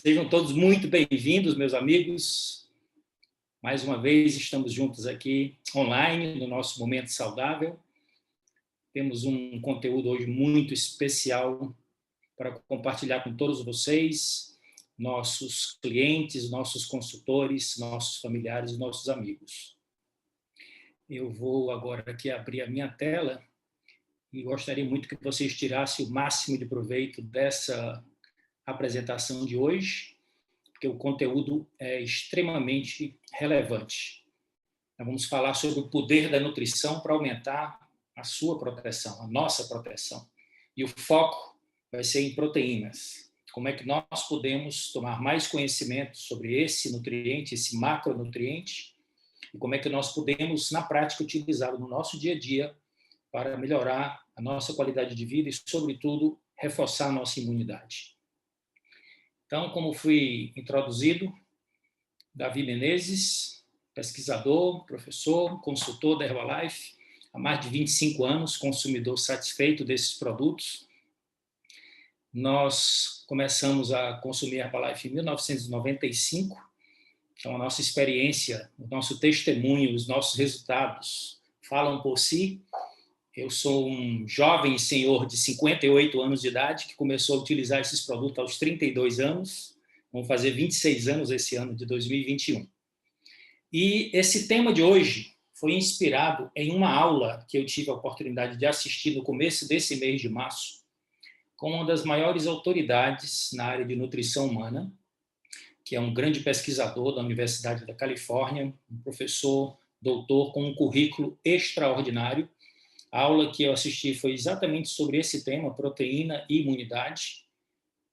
Sejam todos muito bem-vindos, meus amigos. Mais uma vez estamos juntos aqui online no nosso Momento Saudável. Temos um conteúdo hoje muito especial para compartilhar com todos vocês, nossos clientes, nossos consultores, nossos familiares e nossos amigos. Eu vou agora aqui abrir a minha tela e gostaria muito que vocês tirassem o máximo de proveito dessa apresentação de hoje, porque o conteúdo é extremamente relevante. Nós vamos falar sobre o poder da nutrição para aumentar a sua proteção, a nossa proteção. E o foco vai ser em proteínas. Como é que nós podemos tomar mais conhecimento sobre esse nutriente, esse macronutriente, e como é que nós podemos, na prática, utilizá-lo no nosso dia a dia para melhorar a nossa qualidade de vida e, sobretudo, reforçar a nossa imunidade. Então, como fui introduzido, Davi Menezes, pesquisador, professor, consultor da Herbalife, há mais de 25 anos, consumidor satisfeito desses produtos. Nós começamos a consumir Herbalife em 1995, então a nossa experiência, o nosso testemunho, os nossos resultados falam por si. Eu sou um jovem senhor de 58 anos de idade que começou a utilizar esses produtos aos 32 anos. Vamos fazer 26 anos esse ano de 2021. E esse tema de hoje foi inspirado em uma aula que eu tive a oportunidade de assistir no começo desse mês de março, com uma das maiores autoridades na área de nutrição humana, que é um grande pesquisador da Universidade da Califórnia, um professor, doutor, com um currículo extraordinário. A aula que eu assisti foi exatamente sobre esse tema, proteína e imunidade.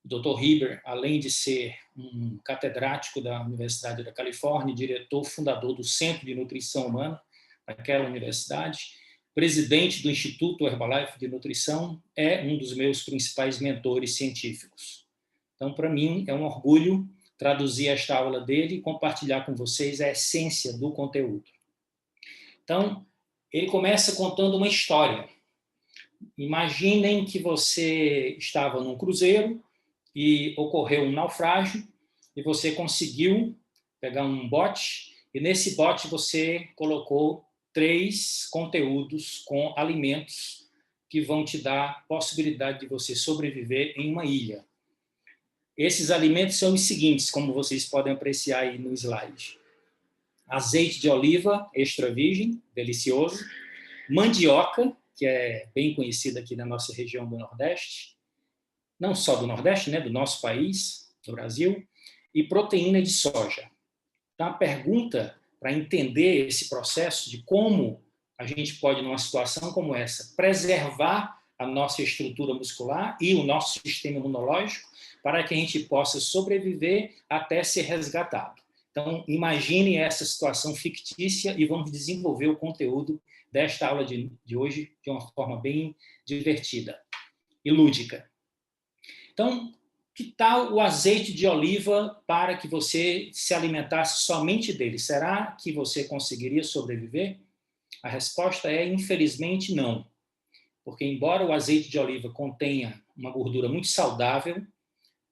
O Dr. Heber, além de ser um catedrático da Universidade da Califórnia, diretor fundador do Centro de Nutrição Humana daquela universidade, presidente do Instituto Herbalife de Nutrição, é um dos meus principais mentores científicos. Então, para mim, é um orgulho traduzir esta aula dele e compartilhar com vocês a essência do conteúdo. Então, ele começa contando uma história. Imaginem que você estava num cruzeiro e ocorreu um naufrágio e você conseguiu pegar um bote e nesse bote você colocou 3 conteúdos com alimentos que vão te dar possibilidade de você sobreviver em uma ilha. Esses alimentos são os seguintes, como vocês podem apreciar aí no slide. Azeite de oliva extra virgem, delicioso. Mandioca, que é bem conhecida aqui na nossa região do Nordeste. Não só do Nordeste, né, do nosso país, do Brasil. E proteína de soja. Então, a pergunta para entender esse processo de como a gente pode, numa situação como essa, preservar a nossa estrutura muscular e o nosso sistema imunológico para que a gente possa sobreviver até ser resgatado. Então, imagine essa situação fictícia e vamos desenvolver o conteúdo desta aula de hoje de uma forma bem divertida e lúdica. Então, que tal o azeite de oliva para que você se alimentasse somente dele? Será que você conseguiria sobreviver? A resposta é, infelizmente, não. Porque, embora o azeite de oliva contenha uma gordura muito saudável,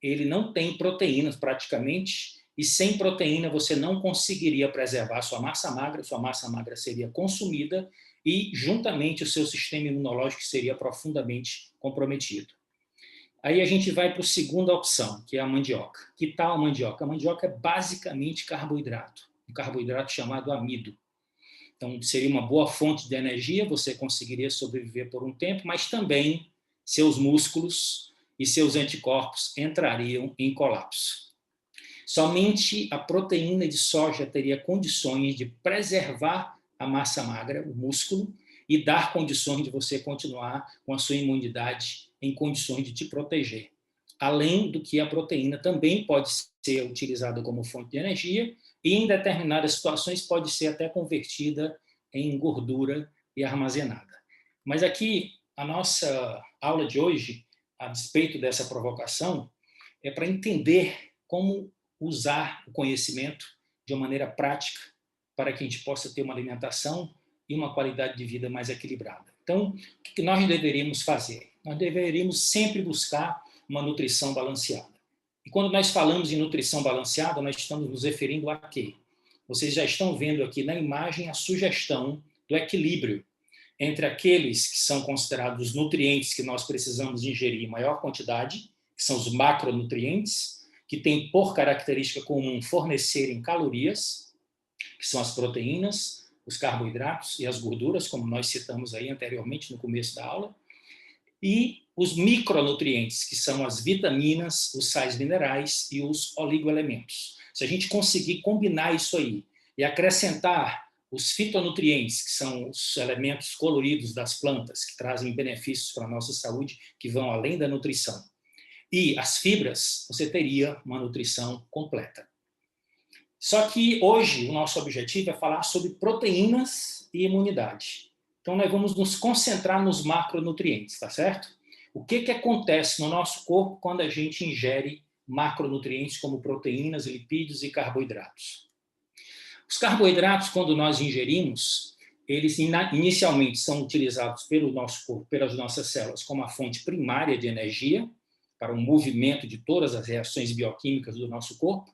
ele não tem proteínas praticamente, e sem proteína você não conseguiria preservar sua massa magra seria consumida e, juntamente, o seu sistema imunológico seria profundamente comprometido. Aí a gente vai para a segunda opção, que é a mandioca. Que tal a mandioca? A mandioca é basicamente carboidrato, um carboidrato chamado amido. Então, seria uma boa fonte de energia, você conseguiria sobreviver por um tempo, mas também seus músculos e seus anticorpos entrariam em colapso. Somente a proteína de soja teria condições de preservar a massa magra, o músculo, e dar condições de você continuar com a sua imunidade em condições de te proteger. Além do que a proteína também pode ser utilizada como fonte de energia e, em determinadas situações, pode ser até convertida em gordura e armazenada. Mas aqui, a nossa aula de hoje, a despeito dessa provocação, é para entender como usar o conhecimento de uma maneira prática para que a gente possa ter uma alimentação e uma qualidade de vida mais equilibrada. Então, o que nós deveríamos fazer? Nós deveríamos sempre buscar uma nutrição balanceada. E quando nós falamos em nutrição balanceada, nós estamos nos referindo a quê? Vocês já estão vendo aqui na imagem a sugestão do equilíbrio entre aqueles que são considerados nutrientes que nós precisamos ingerir em maior quantidade, que são os macronutrientes, que têm por característica comum fornecerem calorias, que são as proteínas, os carboidratos e as gorduras, como nós citamos aí anteriormente no começo da aula, e os micronutrientes, que são as vitaminas, os sais minerais e os oligoelementos. Se a gente conseguir combinar isso aí e acrescentar os fitonutrientes, que são os elementos coloridos das plantas, que trazem benefícios para a nossa saúde, que vão além da nutrição, e as fibras, você teria uma nutrição completa. Só que hoje o nosso objetivo é falar sobre proteínas e imunidade. Então nós vamos nos concentrar nos macronutrientes, tá certo? O que acontece no nosso corpo quando a gente ingere macronutrientes como proteínas, lipídios e carboidratos? Os carboidratos, quando nós ingerimos, eles inicialmente são utilizados pelo nosso corpo, pelas nossas células, como a fonte primária de energia, para o movimento de todas as reações bioquímicas do nosso corpo,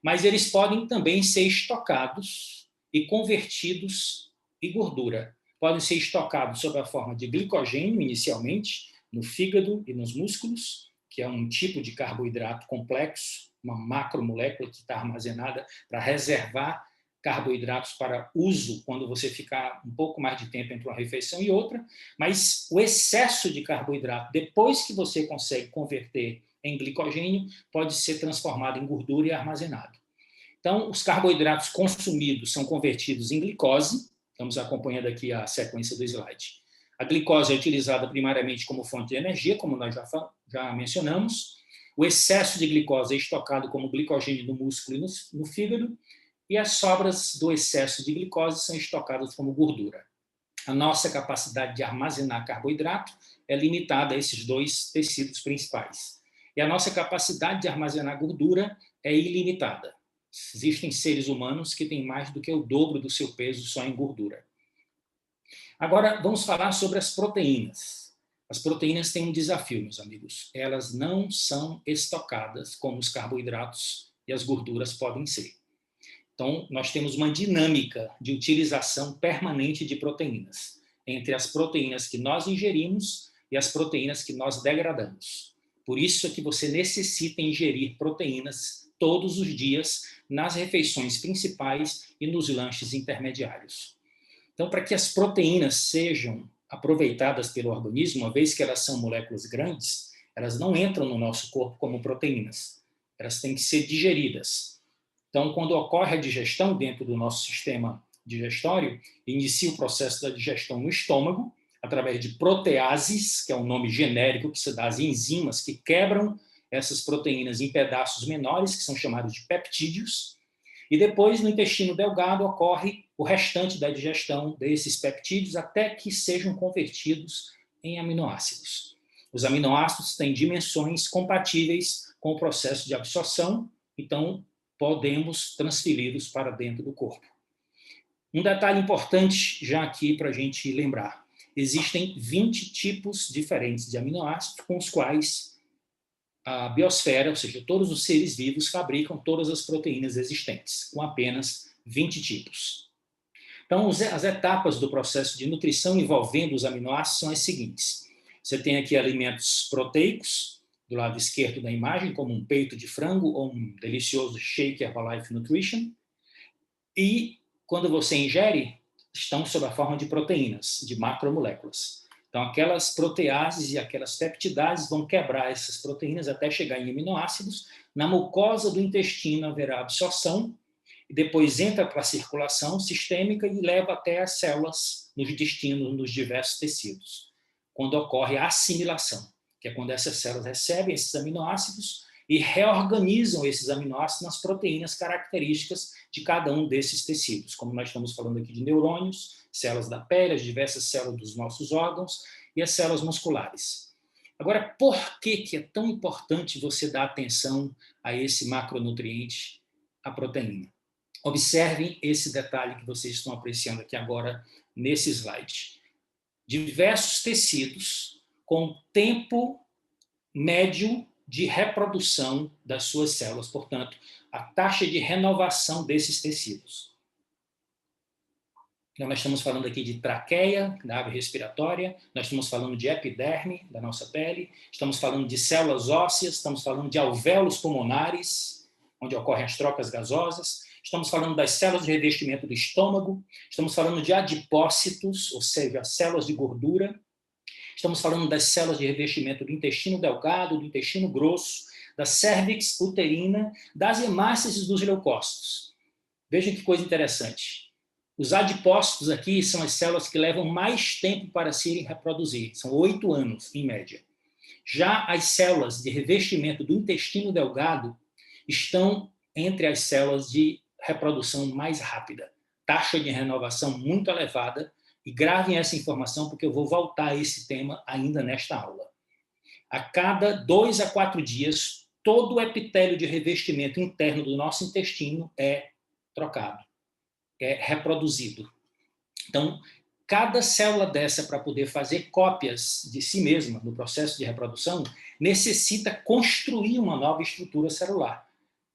mas eles podem também ser estocados e convertidos em gordura. Podem ser estocados sob a forma de glicogênio, inicialmente, no fígado e nos músculos, que é um tipo de carboidrato complexo, uma macromolécula que está armazenada para reservar carboidratos para uso quando você ficar um pouco mais de tempo entre uma refeição e outra, mas o excesso de carboidrato, depois que você consegue converter em glicogênio, pode ser transformado em gordura e armazenado. Então, os carboidratos consumidos são convertidos em glicose, estamos acompanhando aqui a sequência do slide. A glicose é utilizada primariamente como fonte de energia, como nós já mencionamos. O excesso de glicose é estocado como glicogênio no músculo e no fígado, e as sobras do excesso de glicose são estocadas como gordura. A nossa capacidade de armazenar carboidrato é limitada a esses dois tecidos principais. E a nossa capacidade de armazenar gordura é ilimitada. Existem seres humanos que têm mais do que o dobro do seu peso só em gordura. Agora, vamos falar sobre as proteínas. As proteínas têm um desafio, meus amigos. Elas não são estocadas como os carboidratos e as gorduras podem ser. Então, nós temos uma dinâmica de utilização permanente de proteínas, entre as proteínas que nós ingerimos e as proteínas que nós degradamos. Por isso é que você necessita ingerir proteínas todos os dias nas refeições principais e nos lanches intermediários. Então, para que as proteínas sejam aproveitadas pelo organismo, uma vez que elas são moléculas grandes, elas não entram no nosso corpo como proteínas. Elas têm que ser digeridas. Então, quando ocorre a digestão dentro do nosso sistema digestório, inicia o processo da digestão no estômago, através de proteases, que é um nome genérico que se dá às enzimas que quebram essas proteínas em pedaços menores, que são chamados de peptídeos, e depois no intestino delgado ocorre o restante da digestão desses peptídeos até que sejam convertidos em aminoácidos. Os aminoácidos têm dimensões compatíveis com o processo de absorção, então podemos transferi-los para dentro do corpo. Um detalhe importante já aqui para a gente lembrar. Existem 20 tipos diferentes de aminoácidos com os quais a biosfera, ou seja, todos os seres vivos, fabricam todas as proteínas existentes, com apenas 20 tipos. Então, as etapas do processo de nutrição envolvendo os aminoácidos são as seguintes. Você tem aqui alimentos proteicos, do lado esquerdo da imagem, como um peito de frango ou um delicioso shake Herbalife Nutrition. E, quando você ingere, estão sob a forma de proteínas, de macromoléculas. Então, aquelas proteases e aquelas peptidases vão quebrar essas proteínas até chegar em aminoácidos. Na mucosa do intestino haverá absorção, e depois entra para a circulação sistêmica e leva até as células nos intestinos, nos diversos tecidos, quando ocorre a assimilação, que é quando essas células recebem esses aminoácidos e reorganizam esses aminoácidos nas proteínas características de cada um desses tecidos, como nós estamos falando aqui de neurônios, células da pele, as diversas células dos nossos órgãos e as células musculares. Agora, por que é tão importante você dar atenção a esse macronutriente, a proteína? Observem esse detalhe que vocês estão apreciando aqui agora nesse slide. Diversos tecidos com tempo médio de reprodução das suas células, portanto, a taxa de renovação desses tecidos. Então, nós estamos falando aqui de traqueia, da árvore respiratória, nós estamos falando de epiderme, da nossa pele, estamos falando de células ósseas, estamos falando de alvéolos pulmonares, onde ocorrem as trocas gasosas, estamos falando das células de revestimento do estômago, estamos falando de adipócitos, ou seja, células de gordura, estamos falando das células de revestimento do intestino delgado, do intestino grosso, da cérvix uterina, das hemácias dos leucócitos. Vejam que coisa interessante. Os adipócitos aqui são as células que levam mais tempo para se reproduzir, são 8 anos, em média. Já as células de revestimento do intestino delgado estão entre as células de reprodução mais rápida, taxa de renovação muito elevada, e gravem essa informação porque eu vou voltar a esse tema ainda nesta aula. A cada 2 a 4 dias, todo o epitélio de revestimento interno do nosso intestino é trocado, é reproduzido. Então, cada célula dessa, para poder fazer cópias de si mesma no processo de reprodução, necessita construir uma nova estrutura celular.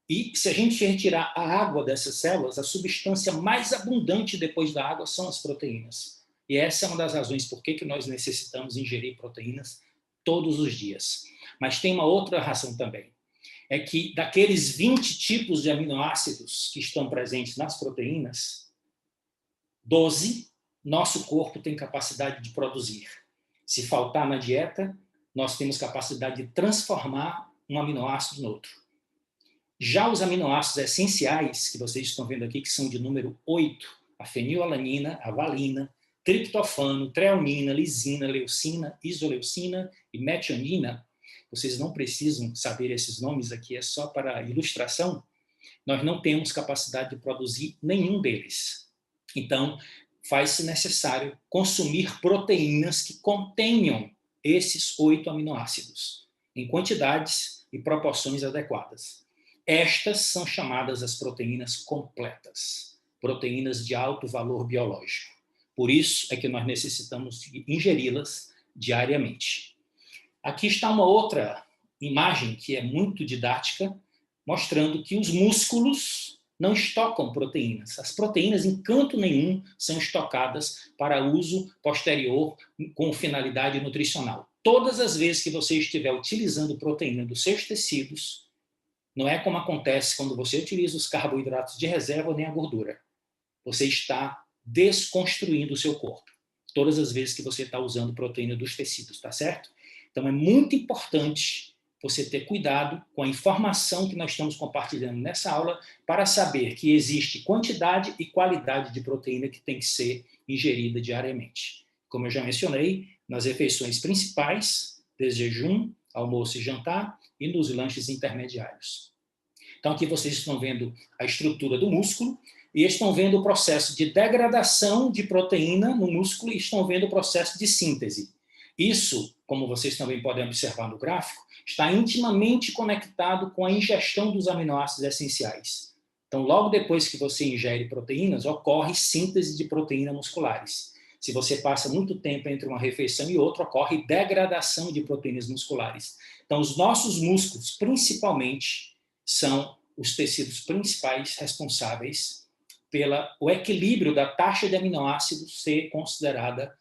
E se a gente retirar a água dessas células, a substância mais abundante depois da água são as proteínas. E essa é uma das razões por que nós necessitamos ingerir proteínas todos os dias. Mas tem uma outra razão também. É que daqueles 20 tipos de aminoácidos que estão presentes nas proteínas, 12 nosso corpo tem capacidade de produzir. Se faltar na dieta, nós temos capacidade de transformar um aminoácido em outro. Já os aminoácidos essenciais, que vocês estão vendo aqui, que são de número 8, a fenilalanina, a valina, triptofano, treonina, lisina, leucina, isoleucina e metionina, vocês não precisam saber esses nomes aqui, é só para ilustração, nós não temos capacidade de produzir nenhum deles. Então, faz-se necessário consumir proteínas que contenham esses 8 aminoácidos, em quantidades e proporções adequadas. Estas são chamadas as proteínas completas, proteínas de alto valor biológico. Por isso é que nós necessitamos ingeri-las diariamente. Aqui está uma outra imagem que é muito didática, mostrando que os músculos não estocam proteínas. As proteínas, em canto nenhum, são estocadas para uso posterior com finalidade nutricional. Todas as vezes que você estiver utilizando proteína dos seus tecidos, não é como acontece quando você utiliza os carboidratos de reserva nem a gordura. Você está desconstruindo o seu corpo. Todas as vezes que você está usando proteína dos tecidos, tá certo? Então é muito importante você ter cuidado com a informação que nós estamos compartilhando nessa aula para saber que existe quantidade e qualidade de proteína que tem que ser ingerida diariamente. Como eu já mencionei, nas refeições principais, desde jejum, almoço e jantar, e nos lanches intermediários. Então aqui vocês estão vendo a estrutura do músculo, e estão vendo o processo de degradação de proteína no músculo e estão vendo o processo de síntese. Isso, como vocês também podem observar no gráfico, está intimamente conectado com a ingestão dos aminoácidos essenciais. Então, logo depois que você ingere proteínas, ocorre síntese de proteínas musculares. Se você passa muito tempo entre uma refeição e outra, ocorre degradação de proteínas musculares. Então, os nossos músculos, principalmente, são os tecidos principais responsáveis pelo equilíbrio da taxa de aminoácidos ser considerada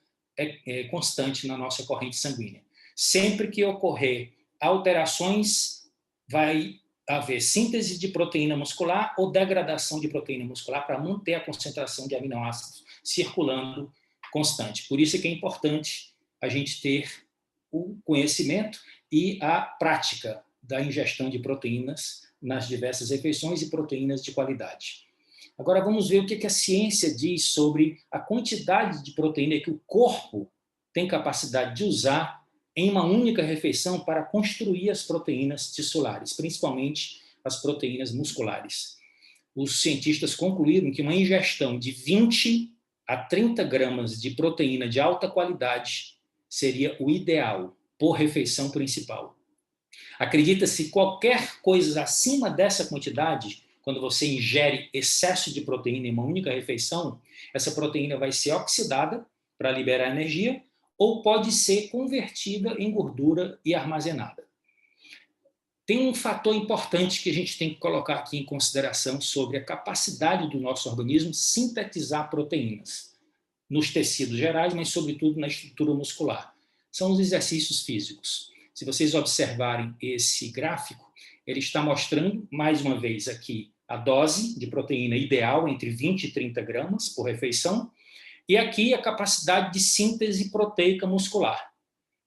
constante na nossa corrente sanguínea. Sempre que ocorrer alterações, vai haver síntese de proteína muscular ou degradação de proteína muscular para manter a concentração de aminoácidos circulando constante. Por isso é que é importante a gente ter o conhecimento e a prática da ingestão de proteínas nas diversas refeições e proteínas de qualidade. Agora vamos ver o que a ciência diz sobre a quantidade de proteína que o corpo tem capacidade de usar em uma única refeição para construir as proteínas tissulares, principalmente as proteínas musculares. Os cientistas concluíram que uma ingestão de 20 a 30 gramas de proteína de alta qualidade seria o ideal por refeição principal. Acredita-se que qualquer coisa acima dessa quantidade, quando você ingere excesso de proteína em uma única refeição, essa proteína vai ser oxidada para liberar energia ou pode ser convertida em gordura e armazenada. Tem um fator importante que a gente tem que colocar aqui em consideração sobre a capacidade do nosso organismo sintetizar proteínas nos tecidos gerais, mas sobretudo na estrutura muscular. São os exercícios físicos. Se vocês observarem esse gráfico, ele está mostrando, mais uma vez aqui, a dose de proteína ideal entre 20 e 30 gramas por refeição, e aqui a capacidade de síntese proteica muscular.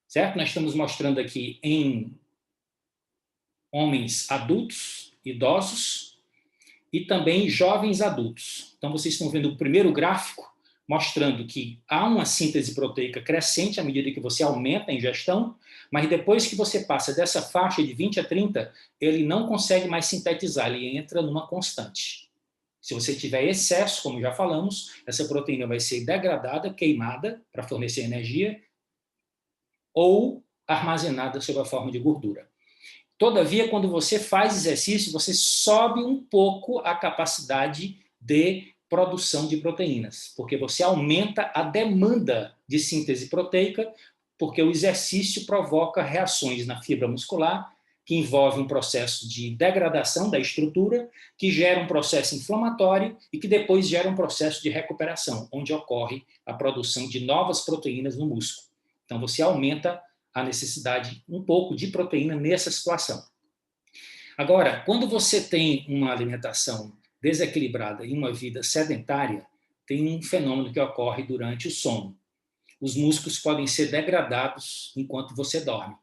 Certo? Nós estamos mostrando aqui em homens adultos, idosos, e também jovens adultos. Então, vocês estão vendo o primeiro gráfico, mostrando que há uma síntese proteica crescente à medida que você aumenta a ingestão, mas depois que você passa dessa faixa de 20 a 30, ele não consegue mais sintetizar, ele entra numa constante. Se você tiver excesso, como já falamos, essa proteína vai ser degradada, queimada, para fornecer energia, ou armazenada sob a forma de gordura. Todavia, quando você faz exercício, você sobe um pouco a capacidade de produção de proteínas, porque você aumenta a demanda de síntese proteica, porque o exercício provoca reações na fibra muscular, que envolve um processo de degradação da estrutura, que gera um processo inflamatório e que depois gera um processo de recuperação, onde ocorre a produção de novas proteínas no músculo. Então, você aumenta a necessidade um pouco de proteína nessa situação. Agora, quando você tem uma alimentação desequilibrada e uma vida sedentária, tem um fenômeno que ocorre durante o sono. Os músculos podem ser degradados enquanto você dorme.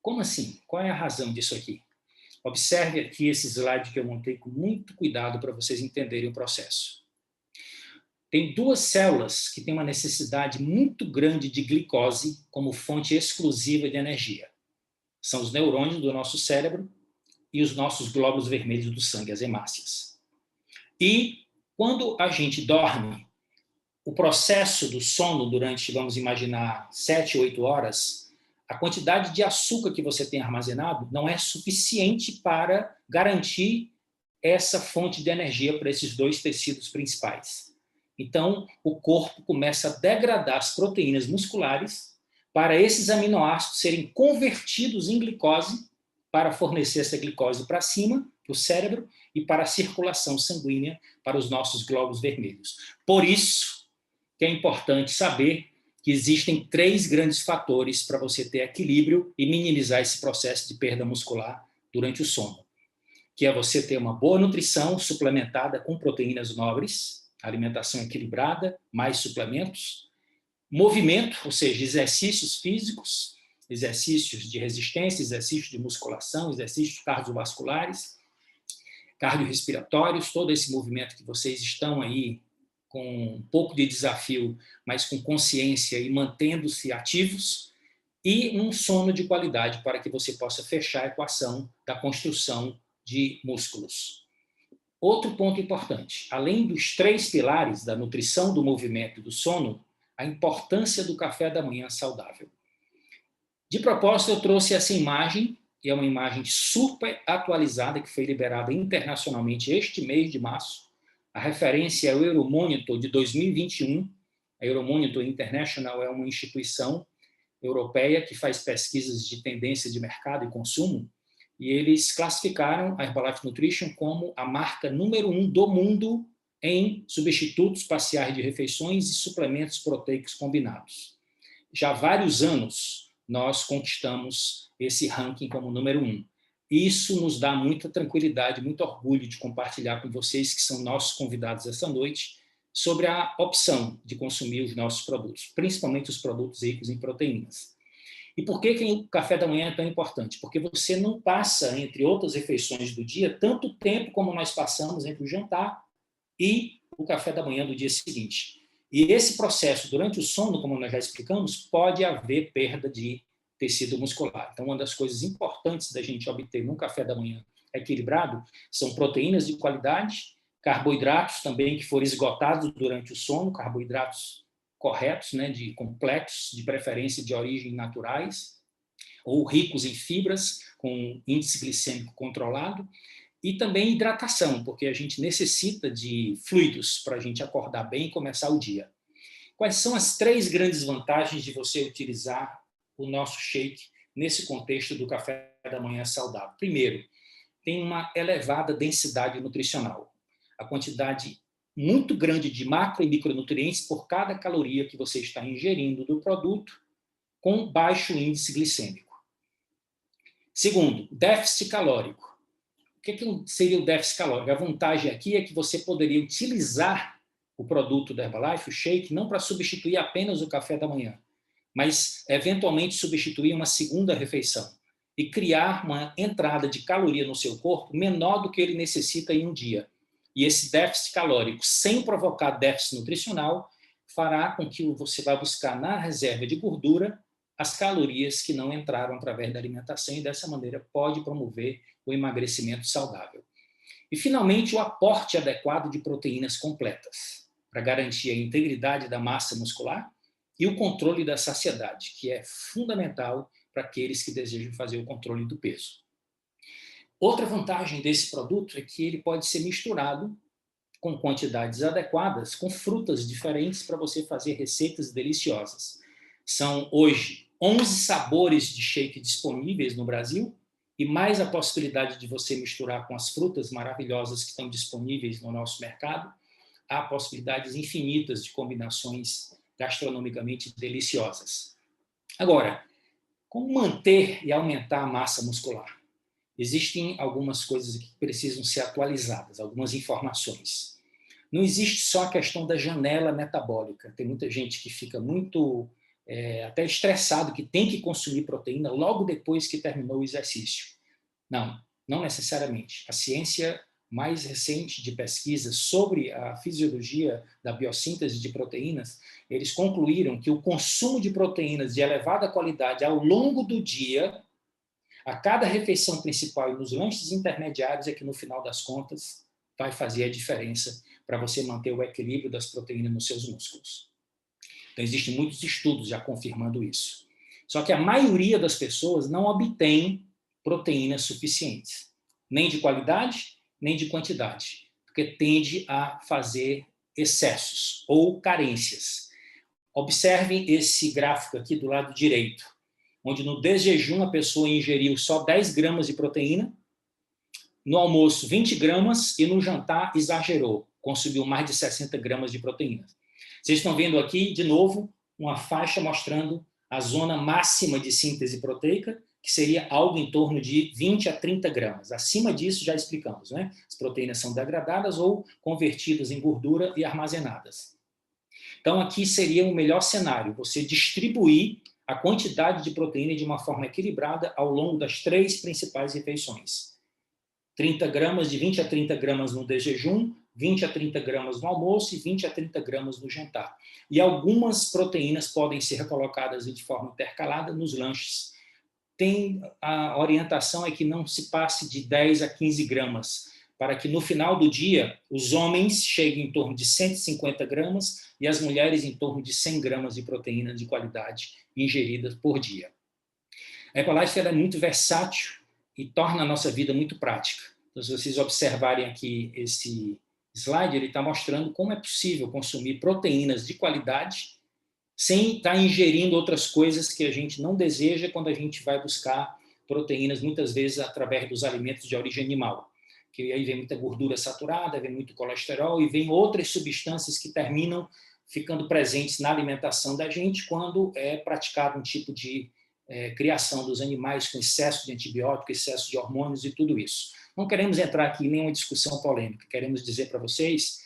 Como assim? Qual é a razão disso aqui? Observe aqui esse slide que eu montei com muito cuidado para vocês entenderem o processo. Tem duas células que têm uma necessidade muito grande de glicose como fonte exclusiva de energia. São os neurônios do nosso cérebro e os nossos glóbulos vermelhos do sangue, as hemácias. E quando a gente dorme, o processo do sono durante, vamos imaginar, 7, 8 horas, a quantidade de açúcar que você tem armazenado não é suficiente para garantir essa fonte de energia para esses dois tecidos principais. Então, o corpo começa a degradar as proteínas musculares para esses aminoácidos serem convertidos em glicose para fornecer essa glicose para cima, para o cérebro, e para a circulação sanguínea para os nossos glóbulos vermelhos. Por isso que é importante saber que existem 3 grandes fatores para você ter equilíbrio e minimizar esse processo de perda muscular durante o sono, que é você ter uma boa nutrição suplementada com proteínas nobres, alimentação equilibrada, mais suplementos, movimento, ou seja, exercícios físicos, exercícios de resistência, exercícios de musculação, exercícios cardiovasculares, cardiorrespiratórios, todo esse movimento que vocês estão aí com um pouco de desafio, mas com consciência e mantendo-se ativos, e um sono de qualidade para que você possa fechar a equação da construção de músculos. Outro ponto importante, além dos 3 pilares da nutrição, do movimento e do sono, a importância do café da manhã saudável. De propósito, eu trouxe essa imagem, que é uma imagem super atualizada, que foi liberada internacionalmente este mês de março. A referência é o Euromonitor de 2021. A Euromonitor International é uma instituição europeia que faz pesquisas de tendência de mercado e consumo, e eles classificaram a Herbalife Nutrition como a marca número 1 do mundo em substitutos parciais de refeições e suplementos proteicos combinados. Já há vários anos, nós conquistamos esse ranking como número 1. Isso nos dá muita tranquilidade, muito orgulho de compartilhar com vocês, que são nossos convidados essa noite, sobre a opção de consumir os nossos produtos, principalmente os produtos ricos em proteínas. E por que o café da manhã é tão importante? Porque você não passa, entre outras refeições do dia, tanto tempo como nós passamos entre o jantar e o café da manhã do dia seguinte. E esse processo, durante o sono, como nós já explicamos, pode haver perda de tecido muscular. Então, uma das coisas importantes da gente obter num café da manhã equilibrado são proteínas de qualidade, carboidratos também que forem esgotados durante o sono, carboidratos corretos, né, de complexos, de preferência de origem naturais, ou ricos em fibras, com índice glicêmico controlado, e também hidratação, porque a gente necessita de fluidos para a gente acordar bem e começar o dia. Quais são as 3 grandes vantagens de você utilizar o nosso shake nesse contexto do café da manhã saudável? Primeiro, tem uma elevada densidade nutricional. A quantidade muito grande de macro e micronutrientes por cada caloria que você está ingerindo do produto, com baixo índice glicêmico. Segundo, déficit calórico. O que seria o déficit calórico? A vantagem aqui é que você poderia utilizar o produto da Herbalife, o shake, não para substituir apenas o café da manhã, mas eventualmente substituir uma segunda refeição e criar uma entrada de caloria no seu corpo menor do que ele necessita em um dia. E esse déficit calórico, sem provocar déficit nutricional, fará com que você vá buscar na reserva de gordura as calorias que não entraram através da alimentação e, dessa maneira, pode promover o emagrecimento saudável. E, finalmente, o aporte adequado de proteínas completas, para garantir a integridade da massa muscular e o controle da saciedade, que é fundamental para aqueles que desejam fazer o controle do peso. Outra vantagem desse produto é que ele pode ser misturado com quantidades adequadas, com frutas diferentes para você fazer receitas deliciosas. São, hoje, 11 sabores de shake disponíveis no Brasil e mais a possibilidade de você misturar com as frutas maravilhosas que estão disponíveis no nosso mercado. Há possibilidades infinitas de combinações gastronomicamente deliciosas. Agora, como manter e aumentar a massa muscular? Existem algumas coisas que precisam ser atualizadas, algumas informações. Não existe só a questão da janela metabólica. Tem muita gente que fica muito até estressado, que tem que consumir proteína logo depois que terminou o exercício. Não, não necessariamente. A ciência mais recente de pesquisa sobre a fisiologia da biossíntese de proteínas, eles concluíram que o consumo de proteínas de elevada qualidade ao longo do dia, a cada refeição principal e nos lanches intermediários, é que, no final das contas, vai fazer a diferença para você manter o equilíbrio das proteínas nos seus músculos. Então, existem muitos estudos já confirmando isso. Só que a maioria das pessoas não obtém proteínas suficientes, nem de qualidade, nem de quantidade, porque tende a fazer excessos ou carências. Observem esse gráfico aqui do lado direito, onde no desjejum a pessoa ingeriu só 10 gramas de proteína, no almoço 20 gramas e no jantar exagerou, consumiu mais de 60 gramas de proteína. Vocês estão vendo aqui, de novo, uma faixa mostrando a zona máxima de síntese proteica, que seria algo em torno de 20 a 30 gramas. Acima disso, já explicamos, né? As proteínas são degradadas ou convertidas em gordura e armazenadas. Então, aqui seria o melhor cenário, você distribuir a quantidade de proteína de uma forma equilibrada ao longo das 3 principais refeições. 30 gramas, de 20 a 30 gramas no desjejum, 20 a 30 gramas no almoço e 20 a 30 gramas no jantar. E algumas proteínas podem ser colocadas de forma intercalada nos lanches. A orientação é que não se passe de 10 a 15 gramas, para que no final do dia os homens cheguem em torno de 150 gramas e as mulheres em torno de 100 gramas de proteína de qualidade ingeridas por dia. A Herbalife é muito versátil e torna a nossa vida muito prática. Então, se vocês observarem aqui esse slide, ele está mostrando como é possível consumir proteínas de qualidade sem estar ingerindo outras coisas que a gente não deseja quando a gente vai buscar proteínas, muitas vezes através dos alimentos de origem animal. Que aí vem muita gordura saturada, vem muito colesterol e vem outras substâncias que terminam ficando presentes na alimentação da gente quando é praticado um tipo de criação dos animais com excesso de antibiótico, excesso de hormônios e tudo isso. Não queremos entrar aqui em nenhuma discussão polêmica, queremos dizer para vocês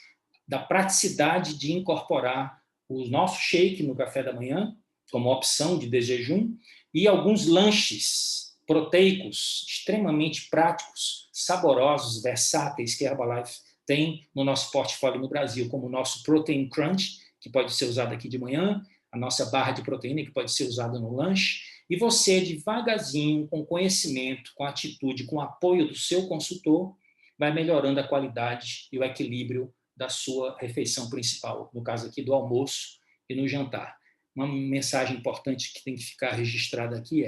da praticidade de incorporar o nosso shake no café da manhã, como opção de desjejum, e alguns lanches proteicos extremamente práticos, saborosos, versáteis, que a Herbalife tem no nosso portfólio no Brasil, como o nosso Protein Crunch, que pode ser usado aqui de manhã, a nossa barra de proteína, que pode ser usada no lanche, e você, devagarzinho, com conhecimento, com atitude, com apoio do seu consultor, vai melhorando a qualidade e o equilíbrio da sua refeição principal, no caso aqui do almoço e no jantar. Uma mensagem importante que tem que ficar registrada aqui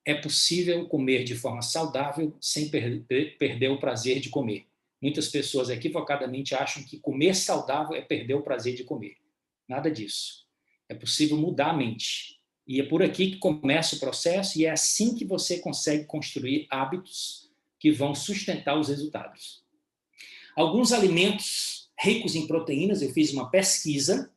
é possível comer de forma saudável sem perder o prazer de comer. Muitas pessoas equivocadamente acham que comer saudável é perder o prazer de comer. Nada disso. É possível mudar a mente. E é por aqui que começa o processo e é assim que você consegue construir hábitos que vão sustentar os resultados. Alguns alimentos ricos em proteínas, eu fiz uma pesquisa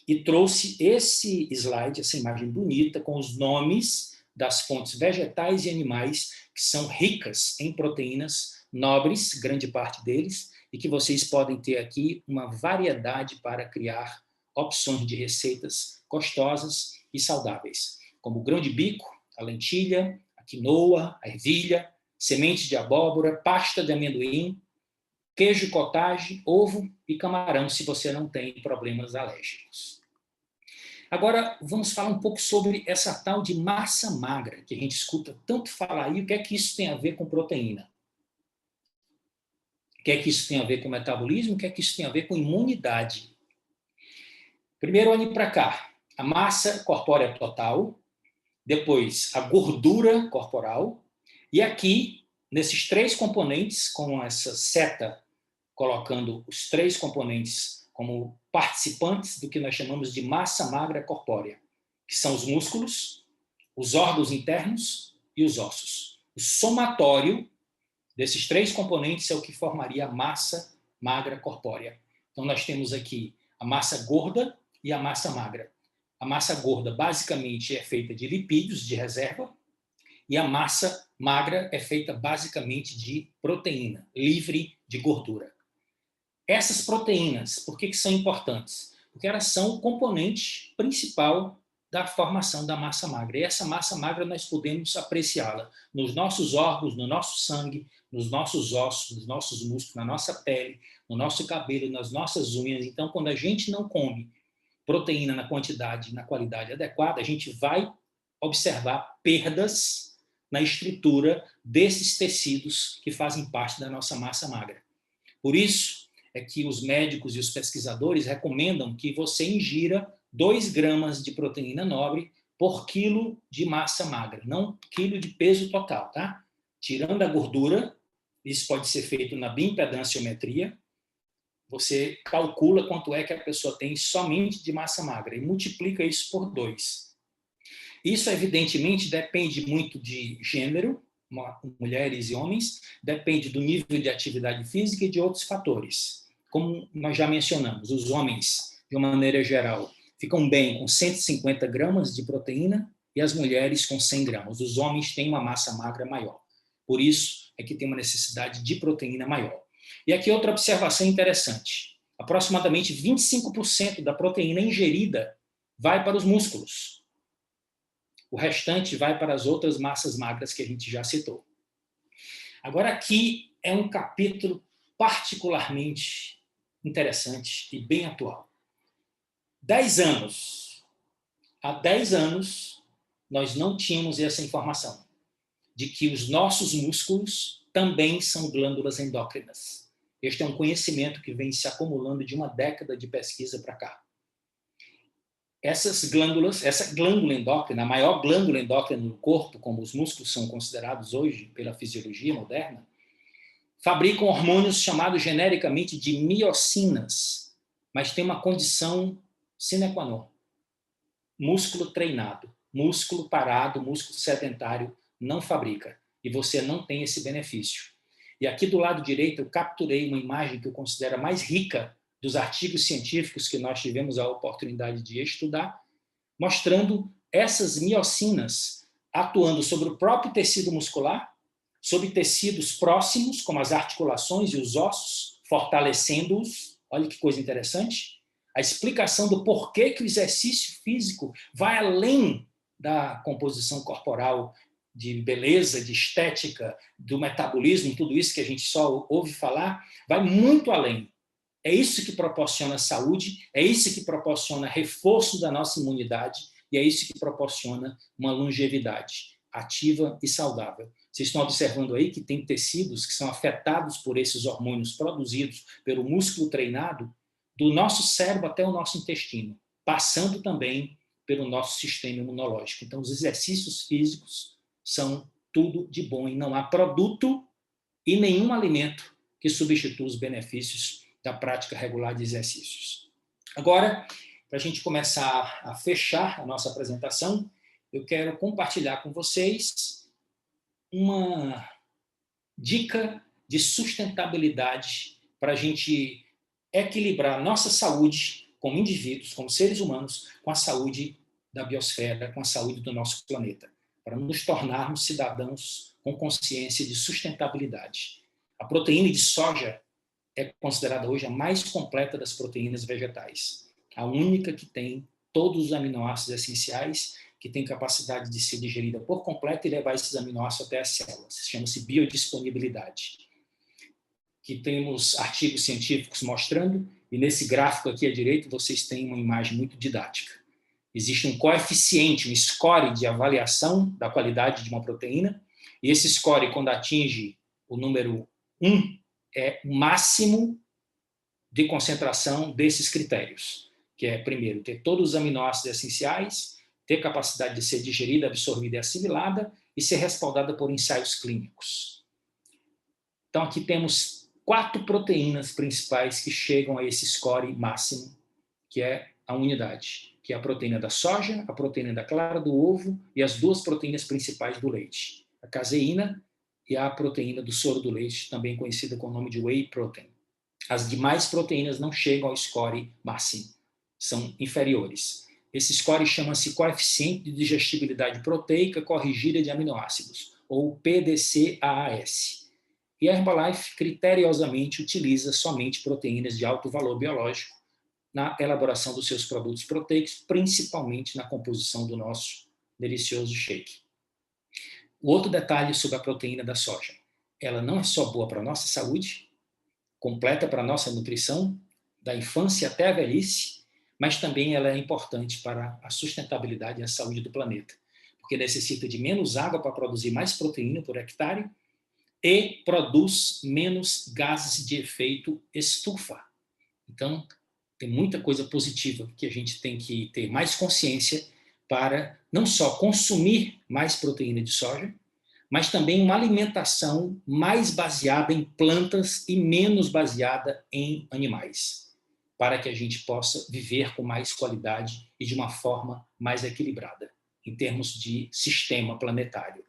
e trouxe esse slide, essa imagem bonita, com os nomes das fontes vegetais e animais que são ricas em proteínas nobres, grande parte deles, e que vocês podem ter aqui uma variedade para criar opções de receitas gostosas e saudáveis, como o grão de bico, a lentilha, a quinoa, a ervilha, sementes de abóbora, pasta de amendoim, queijo cottage, ovo e camarão, se você não tem problemas alérgicos. Agora, vamos falar um pouco sobre essa tal de massa magra, que a gente escuta tanto falar aí. O que é que isso tem a ver com proteína? O que é que isso tem a ver com metabolismo? O que é que isso tem a ver com imunidade? Primeiro, olhe para cá. A massa corpórea total, depois a gordura corporal, e aqui, nesses três componentes, com essa seta colocando os três componentes como participantes do que nós chamamos de massa magra corpórea, que são os músculos, os órgãos internos e os ossos. O somatório desses três componentes é o que formaria a massa magra corpórea. Então, nós temos aqui a massa gorda e a massa magra. A massa gorda, basicamente, é feita de lipídios de reserva, e a massa magra é feita, basicamente, de proteína, livre de gordura. Essas proteínas, por que são importantes? Porque elas são o componente principal da formação da massa magra. E essa massa magra nós podemos apreciá-la nos nossos órgãos, no nosso sangue, nos nossos ossos, nos nossos músculos, na nossa pele, no nosso cabelo, nas nossas unhas. Então, quando a gente não come proteína na quantidade e na qualidade adequada, a gente vai observar perdas na estrutura desses tecidos que fazem parte da nossa massa magra. Por isso é que os médicos e os pesquisadores recomendam que você ingira 2 gramas de proteína nobre por quilo de massa magra, não quilo de peso total, tá? Tirando a gordura, isso pode ser feito na bioimpedanciometria, você calcula quanto é que a pessoa tem somente de massa magra e multiplica isso por 2. Isso, evidentemente, depende muito de gênero, mulheres e homens, depende do nível de atividade física e de outros fatores. Como nós já mencionamos, os homens, de uma maneira geral, ficam bem com 150 gramas de proteína e as mulheres com 100 gramas. Os homens têm uma massa magra maior. Por isso é que tem uma necessidade de proteína maior. E aqui outra observação interessante. Aproximadamente 25% da proteína ingerida vai para os músculos. O restante vai para as outras massas magras que a gente já citou. Agora, aqui é um capítulo particularmente interessante e bem atual. 10 anos. Há 10 anos, nós não tínhamos essa informação de que os nossos músculos também são glândulas endócrinas. Este é um conhecimento que vem se acumulando de uma década de pesquisa para cá. Essas glândulas, essa glândula endócrina, a maior glândula endócrina no corpo, como os músculos são considerados hoje pela fisiologia moderna, fabricam hormônios chamados genericamente de miocinas, mas tem uma condição sine qua non. Músculo treinado, músculo parado, músculo sedentário não fabrica. E você não tem esse benefício. E aqui do lado direito eu capturei uma imagem que eu considero a mais rica dos artigos científicos que nós tivemos a oportunidade de estudar, mostrando essas miocinas atuando sobre o próprio tecido muscular, sobre tecidos próximos, como as articulações e os ossos, fortalecendo-os. Olha que coisa interessante. A explicação do porquê que o exercício físico vai além da composição corporal, de beleza, de estética, do metabolismo, tudo isso que a gente só ouve falar, vai muito além. É isso que proporciona saúde, é isso que proporciona reforço da nossa imunidade e é isso que proporciona uma longevidade ativa e saudável. Vocês estão observando aí que tem tecidos que são afetados por esses hormônios produzidos pelo músculo treinado, do nosso cérebro até o nosso intestino, passando também pelo nosso sistema imunológico. Então, os exercícios físicos são tudo de bom e não há produto e nenhum alimento que substitua os benefícios da prática regular de exercícios. Agora, para a gente começar a fechar a nossa apresentação, eu quero compartilhar com vocês uma dica de sustentabilidade para a gente equilibrar nossa saúde como indivíduos, como seres humanos, com a saúde da biosfera, com a saúde do nosso planeta, para nos tornarmos cidadãos com consciência de sustentabilidade. A proteína de soja é considerada hoje a mais completa das proteínas vegetais, a única que tem todos os aminoácidos essenciais, que tem capacidade de ser digerida por completo e levar esses aminoácidos até as células. Chama-se biodisponibilidade. Que temos artigos científicos mostrando, e nesse gráfico aqui à direita vocês têm uma imagem muito didática. Existe um coeficiente, um score de avaliação da qualidade de uma proteína, e esse score, quando atinge o número 1, é o máximo de concentração desses critérios, que é, primeiro, ter todos os aminoácidos essenciais, ter capacidade de ser digerida, absorvida e assimilada, e ser respaldada por ensaios clínicos. Então, aqui temos 4 proteínas principais que chegam a esse score máximo, que é a unidade, que é a proteína da soja, a proteína da clara do ovo e as 2 proteínas principais do leite, a caseína e a proteína do soro do leite, também conhecida com o nome de whey protein. As demais proteínas não chegam ao score máximo, são inferiores. Esse score chama-se coeficiente de digestibilidade proteica corrigida de aminoácidos, ou PDCAAS. E a Herbalife criteriosamente utiliza somente proteínas de alto valor biológico na elaboração dos seus produtos proteicos, principalmente na composição do nosso delicioso shake. O outro detalhe sobre a proteína da soja: ela não é só boa para a nossa saúde, completa para a nossa nutrição, da infância até a velhice, mas também ela é importante para a sustentabilidade e a saúde do planeta, porque necessita de menos água para produzir mais proteína por hectare e produz menos gases de efeito estufa. Então, tem muita coisa positiva que a gente tem que ter mais consciência para não só consumir mais proteína de soja, mas também uma alimentação mais baseada em plantas e menos baseada em animais, para que a gente possa viver com mais qualidade e de uma forma mais equilibrada, em termos de sistema planetário.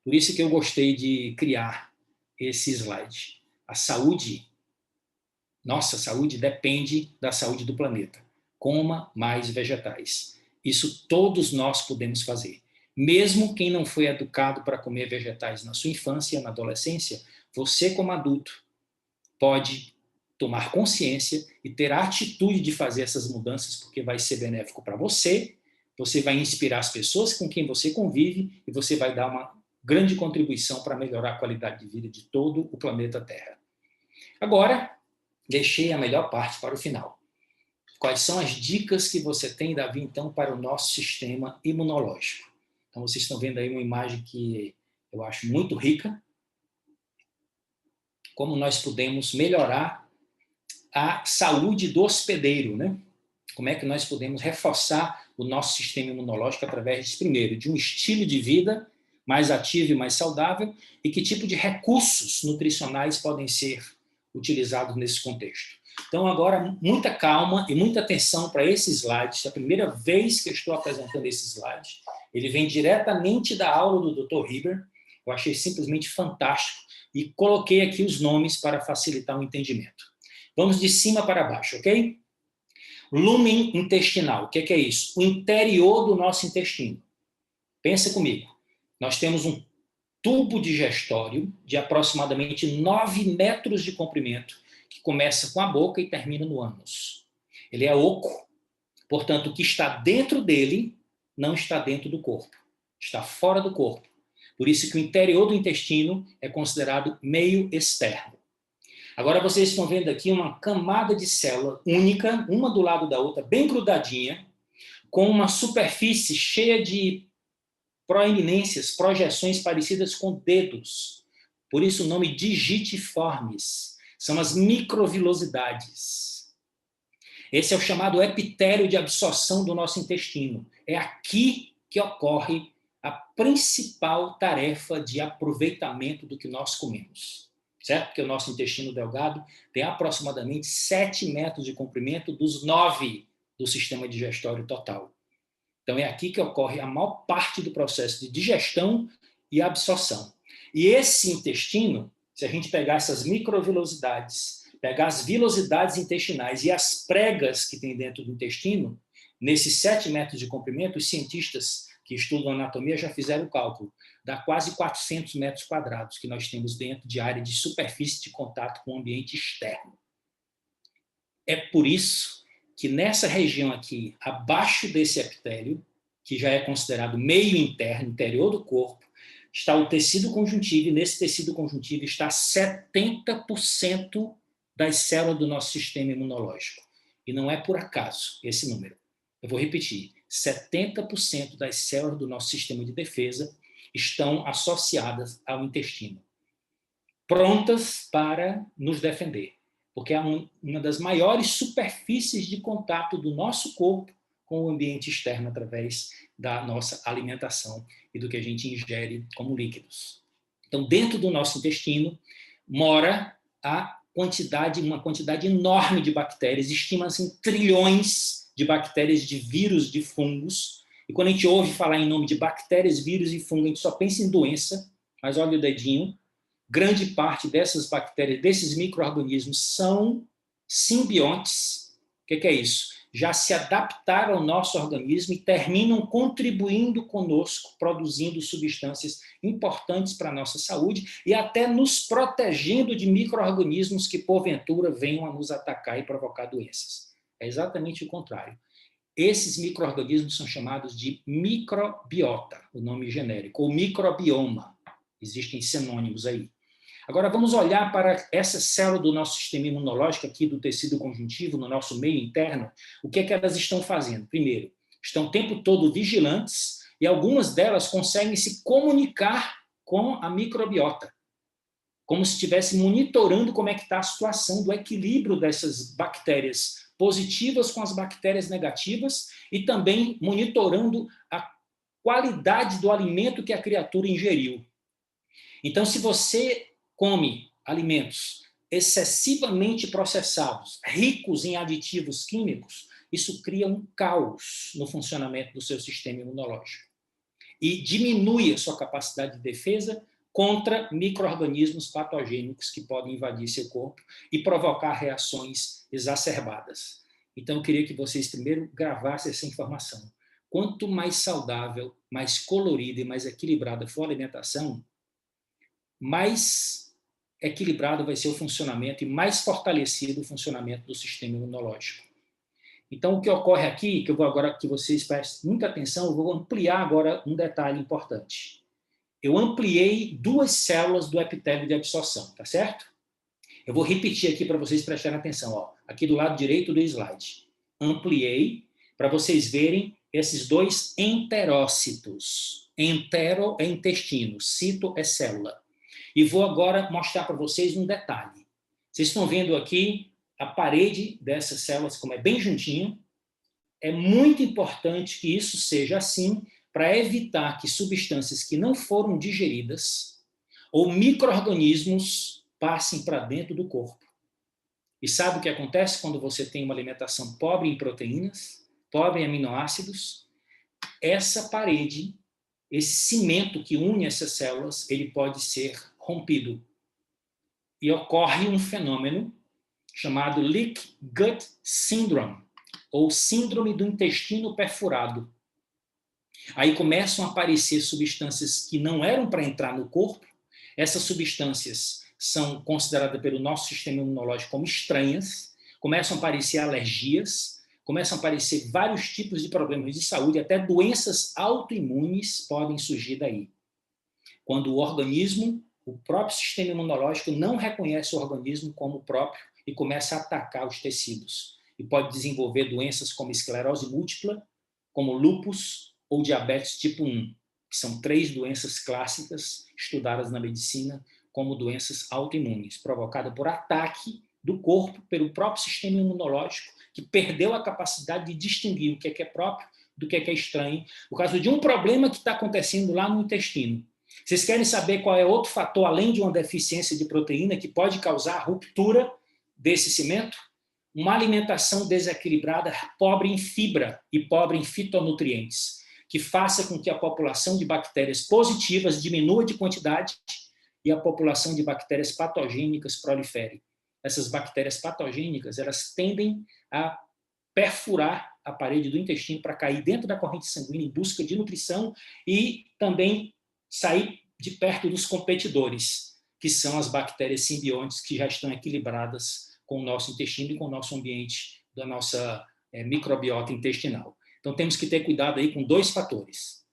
Por isso que eu gostei de criar esse slide. A saúde, nossa saúde, depende da saúde do planeta. Coma mais vegetais. Isso todos nós podemos fazer. Mesmo quem não foi educado para comer vegetais na sua infância, na adolescência, você como adulto pode tomar consciência e ter a atitude de fazer essas mudanças, porque vai ser benéfico para você, você vai inspirar as pessoas com quem você convive e você vai dar uma grande contribuição para melhorar a qualidade de vida de todo o planeta Terra. Agora, deixei a melhor parte para o final. Quais são as dicas que você tem, Davi, então, para o nosso sistema imunológico? Então, vocês estão vendo aí uma imagem que eu acho muito rica. Como nós podemos melhorar a saúde do hospedeiro, né? Como é que nós podemos reforçar o nosso sistema imunológico através, primeiro, de um estilo de vida mais ativo e mais saudável, e que tipo de recursos nutricionais podem ser utilizados nesse contexto. Então, agora, muita calma e muita atenção para esse slide. É a primeira vez que eu estou apresentando esse slide. Ele vem diretamente da aula do Dr. Hieber. Eu achei simplesmente fantástico e coloquei aqui os nomes para facilitar o entendimento. Vamos de cima para baixo, ok? Lúmen intestinal. O que é isso? O interior do nosso intestino. Pensa comigo. Nós temos um tubo digestório de aproximadamente 9 metros de comprimento, que começa com a boca e termina no ânus. Ele é oco, portanto, o que está dentro dele não está dentro do corpo, está fora do corpo. Por isso que o interior do intestino é considerado meio externo. Agora vocês estão vendo aqui uma camada de célula única, uma do lado da outra, bem grudadinha, com uma superfície cheia de proeminências, projeções parecidas com dedos. Por isso o nome digitiformes. São as microvilosidades. Esse é o chamado epitélio de absorção do nosso intestino. É aqui que ocorre a principal tarefa de aproveitamento do que nós comemos. Certo? Porque o nosso intestino delgado tem aproximadamente 7 metros de comprimento dos 9 do sistema digestório total. Então, é aqui que ocorre a maior parte do processo de digestão e absorção. E esse intestino, se a gente pegar essas microvilosidades, pegar as vilosidades intestinais e as pregas que tem dentro do intestino, nesses 7 metros de comprimento, os cientistas que estudam anatomia já fizeram o cálculo, dá quase 400 metros quadrados que nós temos dentro de área de superfície de contato com o ambiente externo. É por isso que nessa região aqui, abaixo desse epitélio, que já é considerado meio interno, interior do corpo, está o tecido conjuntivo, e nesse tecido conjuntivo está 70% das células do nosso sistema imunológico. E não é por acaso esse número. Eu vou repetir, 70% das células do nosso sistema de defesa estão associadas ao intestino, prontas para nos defender, porque é uma das maiores superfícies de contato do nosso corpo com o ambiente externo através da nossa alimentação e do que a gente ingere como líquidos. Então, dentro do nosso intestino mora uma quantidade enorme de bactérias, estima-se em trilhões de bactérias, de vírus, de fungos. E quando a gente ouve falar em nome de bactérias, vírus e fungos, a gente só pensa em doença, mas olha o dedinho, grande parte dessas bactérias, desses micro-organismos, são simbiontes. O que é isso? Já se adaptaram ao nosso organismo e terminam contribuindo conosco, produzindo substâncias importantes para a nossa saúde e até nos protegendo de micro-organismos que, porventura, venham a nos atacar e provocar doenças. É exatamente o contrário. Esses micro-organismos são chamados de microbiota, o nome genérico, ou microbioma. Existem sinônimos aí. Agora, vamos olhar para essa célula do nosso sistema imunológico, aqui do tecido conjuntivo, no nosso meio interno. O que é que elas estão fazendo? Primeiro, estão o tempo todo vigilantes e algumas delas conseguem se comunicar com a microbiota, como se estivesse monitorando como é que está a situação do equilíbrio dessas bactérias positivas com as bactérias negativas e também monitorando a qualidade do alimento que a criatura ingeriu. Então, se você come alimentos excessivamente processados, ricos em aditivos químicos, isso cria um caos no funcionamento do seu sistema imunológico e diminui a sua capacidade de defesa contra micro-organismos patogênicos que podem invadir seu corpo e provocar reações exacerbadas. Então, eu queria que vocês primeiro gravassem essa informação. Quanto mais saudável, mais colorida e mais equilibrada for a alimentação, mais equilibrado vai ser o funcionamento e mais fortalecido o funcionamento do sistema imunológico. Então, o que ocorre aqui, que eu vou agora que vocês prestem muita atenção, eu vou ampliar agora um detalhe importante. Eu ampliei 2 células do epitélio de absorção, tá certo? Eu vou repetir aqui para vocês prestarem atenção, ó, aqui do lado direito do slide. Ampliei para vocês verem esses 2 enterócitos. Entero é intestino, cito é célula. E vou agora mostrar para vocês um detalhe. Vocês estão vendo aqui a parede dessas células, como é bem juntinho. É muito importante que isso seja assim para evitar que substâncias que não foram digeridas ou micro-organismos passem para dentro do corpo. E sabe o que acontece quando você tem uma alimentação pobre em proteínas, pobre em aminoácidos? Essa parede, esse cimento que une essas células, ele pode ser rompido. E ocorre um fenômeno chamado Leaky Gut Syndrome, ou síndrome do intestino perfurado. Aí começam a aparecer substâncias que não eram para entrar no corpo. Essas substâncias são consideradas pelo nosso sistema imunológico como estranhas, começam a aparecer alergias, começam a aparecer vários tipos de problemas de saúde, até doenças autoimunes podem surgir daí. Quando o organismo, o próprio sistema imunológico não reconhece o organismo como próprio e começa a atacar os tecidos. E pode desenvolver doenças como esclerose múltipla, como lúpus ou diabetes tipo 1, que são 3 doenças clássicas estudadas na medicina como doenças autoimunes, provocadas por ataque do corpo pelo próprio sistema imunológico, que perdeu a capacidade de distinguir o que é próprio do que é estranho, por causa de um problema que está acontecendo lá no intestino. Vocês querem saber qual é outro fator, além de uma deficiência de proteína, que pode causar a ruptura desse cimento? uma alimentação desequilibrada, pobre em fibra e pobre em fitonutrientes, que faça com que a população de bactérias positivas diminua de quantidade e a população de bactérias patogênicas prolifere. Essas bactérias patogênicas, elas tendem a perfurar a parede do intestino para cair dentro da corrente sanguínea em busca de nutrição e também sair de perto dos competidores, que são as bactérias simbiontes que já estão equilibradas com o nosso intestino e com o nosso ambiente, da nossa microbiota intestinal. Então, temos que ter cuidado aí com 2 fatores.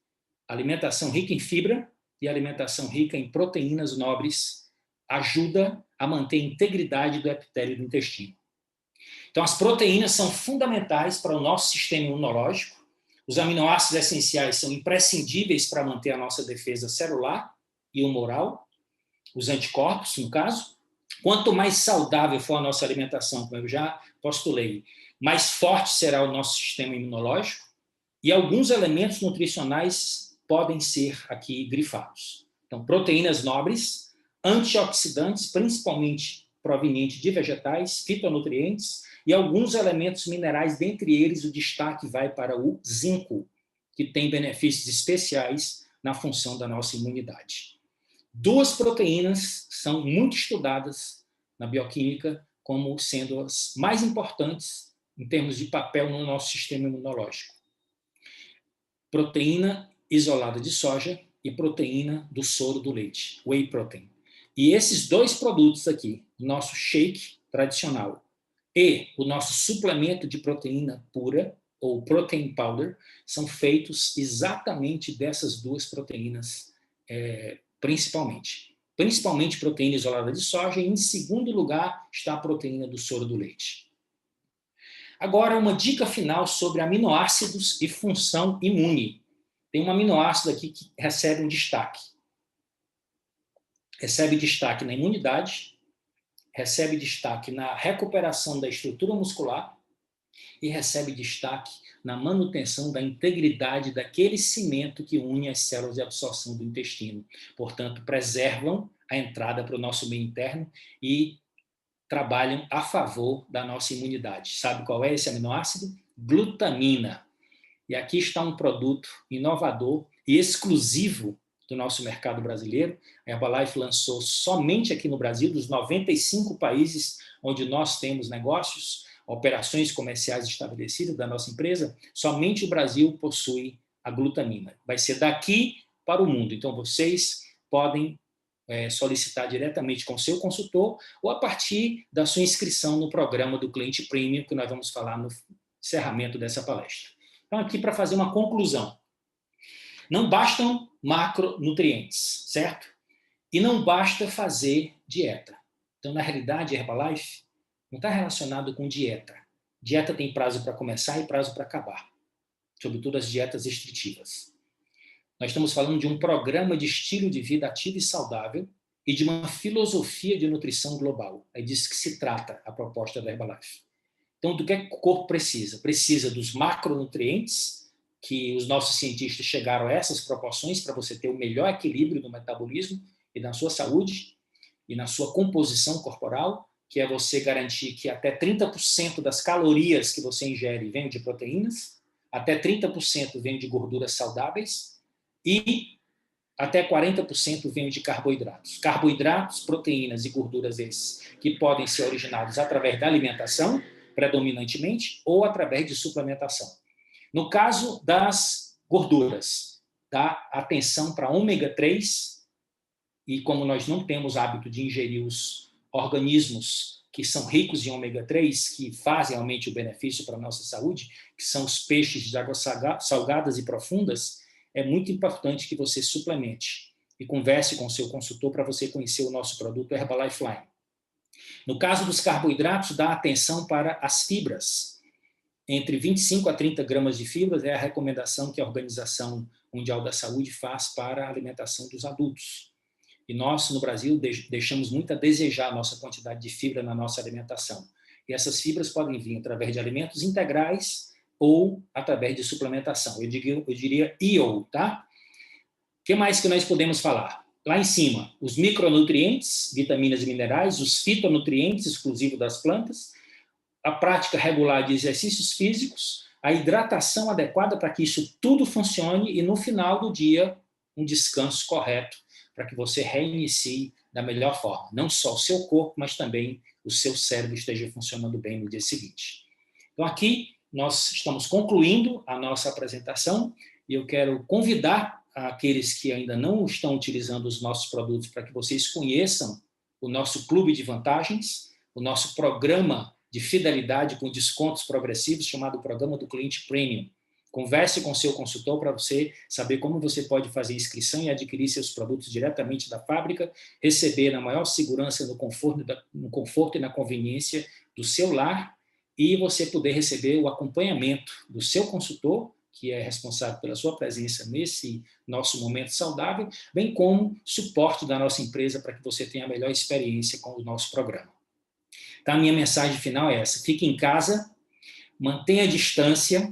Alimentação rica em fibra e alimentação rica em proteínas nobres ajuda a manter a integridade do epitélio do intestino. Então, as proteínas são fundamentais para o nosso sistema imunológico. Os aminoácidos essenciais são imprescindíveis para manter a nossa defesa celular e humoral, os anticorpos, no caso. Quanto mais saudável for a nossa alimentação, como eu já postulei, mais forte será o nosso sistema imunológico, e alguns elementos nutricionais podem ser aqui grifados. Então, proteínas nobres, antioxidantes, principalmente provenientes de vegetais, fitonutrientes, e alguns elementos minerais, dentre eles o destaque vai para o zinco, que tem benefícios especiais na função da nossa imunidade. 2 proteínas são muito estudadas na bioquímica como sendo as mais importantes em termos de papel no nosso sistema imunológico. Proteína isolada de soja e proteína do soro do leite, whey protein. E esses 2 produtos aqui, o nosso shake tradicional e o nosso suplemento de proteína pura, ou protein powder, são feitos exatamente dessas 2 proteínas, principalmente. Principalmente proteína isolada de soja, e em segundo lugar está a proteína do soro do leite. Agora, uma dica final sobre aminoácidos e função imune. Tem um aminoácido aqui que recebe um destaque. Recebe destaque na imunidade, recebe destaque na recuperação da estrutura muscular e recebe destaque na manutenção da integridade daquele cimento que une as células de absorção do intestino. Portanto, preservam a entrada para o nosso meio interno e trabalham a favor da nossa imunidade. Sabe qual é esse aminoácido? Glutamina. E aqui está um produto inovador e exclusivo do nosso mercado brasileiro. A Herbalife lançou somente aqui no Brasil, dos 95 países onde nós temos negócios, operações comerciais estabelecidas da nossa empresa, somente o Brasil possui a glutamina. Vai ser daqui para o mundo. Então, vocês podem solicitar diretamente com o seu consultor ou a partir da sua inscrição no programa do Cliente Premium, que nós vamos falar no encerramento dessa palestra. Então, aqui para fazer uma conclusão. Não bastam macronutrientes, certo? E não basta fazer dieta. Então, na realidade, a Herbalife não está relacionado com dieta. Dieta tem prazo para começar e prazo para acabar, sobretudo as dietas restritivas. Nós estamos falando de um programa de estilo de vida ativo e saudável e de uma filosofia de nutrição global. É disso que se trata a proposta da Herbalife. Então, do que o corpo precisa? Precisa dos macronutrientes, que os nossos cientistas chegaram a essas proporções para você ter o melhor equilíbrio no metabolismo e na sua saúde e na sua composição corporal, que é você garantir que até 30% das calorias que você ingere venham de proteínas, até 30% venham de gorduras saudáveis e até 40% venham de carboidratos. Carboidratos, proteínas e gorduras esses que podem ser originados através da alimentação, predominantemente, ou através de suplementação. No caso das gorduras, dá atenção para ômega 3, e como nós não temos hábito de ingerir os organismos que são ricos em ômega 3, que fazem realmente o benefício para a nossa saúde, que são os peixes de águas salgadas e profundas, é muito importante que você suplemente e converse com o seu consultor para você conhecer o nosso produto Herbalife Line. No caso dos carboidratos, dá atenção para as fibras. Entre 25 a 30 gramas de fibras é a recomendação que a Organização Mundial da Saúde faz para a alimentação dos adultos. E nós, no Brasil, deixamos muito a desejar a nossa quantidade de fibra na nossa alimentação. E essas fibras podem vir através de alimentos integrais ou através de suplementação. Eu diria EO, tá? O que mais que nós podemos falar? Lá em cima, os micronutrientes, vitaminas e minerais, os fitonutrientes exclusivos das plantas, a prática regular de exercícios físicos, a hidratação adequada para que isso tudo funcione e, no final do dia, um descanso correto para que você reinicie da melhor forma. Não só o seu corpo, mas também o seu cérebro esteja funcionando bem no dia seguinte. Então, aqui nós estamos concluindo a nossa apresentação e eu quero convidar aqueles que ainda não estão utilizando os nossos produtos para que vocês conheçam o nosso clube de vantagens, o nosso programa de fidelidade com descontos progressivos, chamado Programa do Cliente Premium. Converse com seu consultor para você saber como você pode fazer inscrição e adquirir seus produtos diretamente da fábrica, receber na maior segurança, no conforto e na conveniência do seu lar, e você poder receber o acompanhamento do seu consultor, que é responsável pela sua presença nesse nosso momento saudável, bem como suporte da nossa empresa para que você tenha a melhor experiência com o nosso programa. Então, a minha mensagem final é essa: fique em casa, mantenha a distância,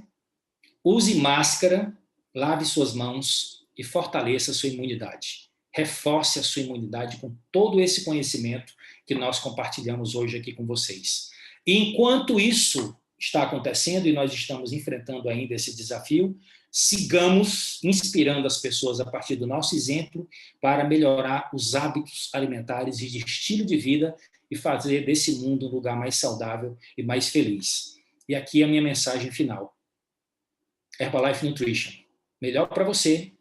use máscara, lave suas mãos e fortaleça a sua imunidade. Reforce a sua imunidade com todo esse conhecimento que nós compartilhamos hoje aqui com vocês. E enquanto isso está acontecendo e nós estamos enfrentando ainda esse desafio, sigamos inspirando as pessoas a partir do nosso exemplo para melhorar os hábitos alimentares e de estilo de vida e fazer desse mundo um lugar mais saudável e mais feliz. E aqui a minha mensagem final. Herbalife Nutrition. Melhor para você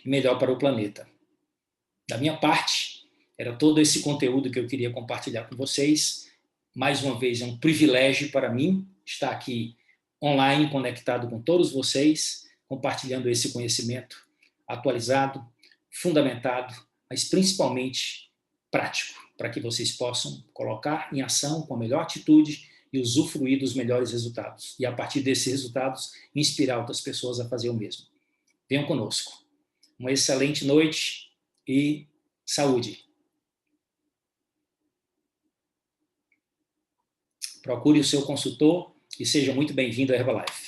e melhor para o planeta. Da minha parte, era todo esse conteúdo que eu queria compartilhar com vocês. Mais uma vez, é um privilégio para mim estar aqui online, conectado com todos vocês, compartilhando esse conhecimento atualizado, fundamentado, mas principalmente prático, para que vocês possam colocar em ação com a melhor atitude e usufruir dos melhores resultados. E, a partir desses resultados, inspirar outras pessoas a fazer o mesmo. Venham conosco. Uma excelente noite e saúde. Procure o seu consultor e seja muito bem-vindo à Herbalife.